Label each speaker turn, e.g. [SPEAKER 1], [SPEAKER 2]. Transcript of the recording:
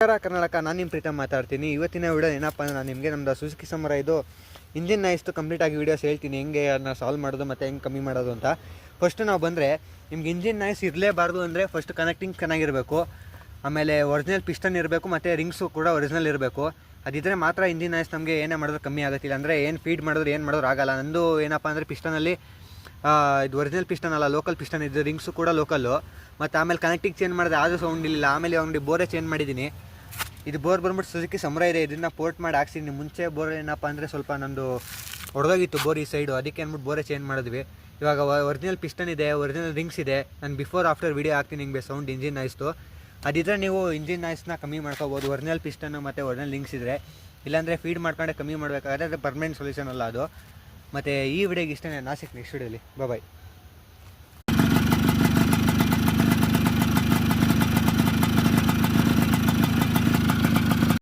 [SPEAKER 1] ನಮಸ್ಕಾರ ಕರ್ನಾಟಕ, ನಾನು ನಿಮ್ಮ ಪ್ರೀತಮ್ ಮಾತಾಡ್ತೀನಿ. ಇವತ್ತಿನ ವಿಡಿಯೋ ಏನಪ್ಪ ಅಂದರೆ ನಾನು ನಿಮಗೆ ನಮ್ಮದು ಸುಜುಕಿ ಸಮರ ಇದು ಇಂಜಿನ್ ನಾಯ್ಸ್ದು ಕಂಪ್ಲೀಟಾಗಿ ವೀಡಿಯೋಸ್ ಹೇಳ್ತೀನಿ, ಹೆಂಗೆ ಅದನ್ನ ಸಾಲ್ವ್ ಮಾಡೋದು ಮತ್ತು ಹೆಂಗೆ ಕಮ್ಮಿ ಮಾಡೋದು ಅಂತ. ಫಸ್ಟು ನಾವು ಬಂದರೆ ನಿಮ್ಗೆ ಇಂಜಿನ್ ನಾಯ್ಸ್ ಇರಲೇಬಾರ್ದು ಅಂದರೆ ಫಸ್ಟ್ ಕನೆಕ್ಟಿಂಗ್ ಚೆನ್ನಾಗಿರಬೇಕು, ಆಮೇಲೆ ಒರಿಜಿನಲ್ ಪಿಸ್ಟನ್ ಇರಬೇಕು ಮತ್ತು ರಿಂಗ್ಸು ಕೂಡ ಒರಿಜಿನಲ್ ಇರಬೇಕು. ಅದಿದ್ದರೆ ಮಾತ್ರ ಇಂಜಿನ್ ನಾಯ್ಸ್ ನಮಗೆ ಏನೇ ಮಾಡಿದ್ರು ಕಮ್ಮಿ ಆಗುತ್ತಿಲ್ಲ. ಅಂದರೆ ಏನು ಫೀಡ್ ಮಾಡಿದ್ರು ಏನು ಮಾಡಿದ್ರು ಆಗಲ್ಲ. ನಂದು ಏನಪ್ಪ ಅಂದರೆ ಪಿಸ್ಟನಲ್ಲಿ ಇದು ಒರಿಜಿನಲ್ ಪಿಸ್ಟನ್ ಅಲ್ಲ, ಲೋಕಲ್ ಪಿಸ್ಟನ್ ಇದೆ. ರಿಂಗ್ಸು ಕೂಡ ಲೋಕಲ್ಲು. ಮತ್ತು ಆಮೇಲೆ ಕನೆಕ್ಟಿಂಗ್ ಚೇಂಜ್ ಮಾಡಿದೆ, ಆದರೂ ಸೌಂಡ್ ಇಲ್ಲ. ಆಮೇಲೆ ಅಂಗಡಿ ಬೋರೇ ಚೇಂಜ್ ಮಾಡಿದ್ದೀನಿ. ಇದು ಬೋರ್ ಬಂದ್ಬಿಟ್ಟು ಸುಜುಕಿ ಸಮರ ಇದೆ, ಇದನ್ನು ಪೋರ್ಟ್ ಮಾಡಿ ಹಾಕ್ಸಿದ್ದೀನಿ. ಮುಂಚೆ ಬೋರ್ ಏನಪ್ಪ ಅಂದರೆ ಸ್ವಲ್ಪ ನಂದು ಹೊಡೆದೋಗಿತ್ತು ಬೋರ್ ಈ ಸೈಡು, ಅದಕ್ಕೆ ಅಂದ್ಬಿಟ್ಟು ಬೋರೇ ಚೇಂಜ್ ಮಾಡಿದ್ವಿ. ಇವಾಗ ಒರಿಜಿನಲ್ ಪಿಸ್ಟನ್ ಇದೆ, ಒರಿಜಿನಲ್ ರಿಂಗ್ಸ್ ಇದೆ. ನಾನು ಬಿಫೋರ್ ಆಫ್ಟರ್ ವೀಡಿಯೋ ಹಾಕ್ತೀನಿ ನಿಮಗೆ ಸೌಂಡ್ ಇಂಜಿನ್ ನಾಯ್ಸ್ದು. ಅದಿದ್ದರೆ ನೀವು ಇಂಜಿನ್ ನಾಯ್ಸ್ನ ಕಮ್ಮಿ ಮಾಡ್ಕೋಬೋದು, ಒರಿಜಿನಲ್ ಪಿಸ್ಟನ್ನು ಮತ್ತು ಒರಿಜಿನಲ್ ರಿಂಗ್ಸ್ ಇದ್ದರೆ. ಇಲ್ಲಾಂದರೆ ಫೀಡ್ ಮಾಡ್ಕೊಂಡೆ ಕಮ್ಮಿ ಮಾಡಬೇಕಾದ್ರೆ ಅದು ಪರ್ಮನೆಂಟ್ ಸೊಲ್ಯೂಷನ್ ಅಲ್ಲ ಅದು. ಮತ್ತು ಈ ವಿಡಿಯೋಗೆ ಇಷ್ಟೇ, ನಾಸಿಕ್ ನೆಕ್ಸ್ಟ್ ವಿಡಿಯೋಲಿ ಬಾಯ್.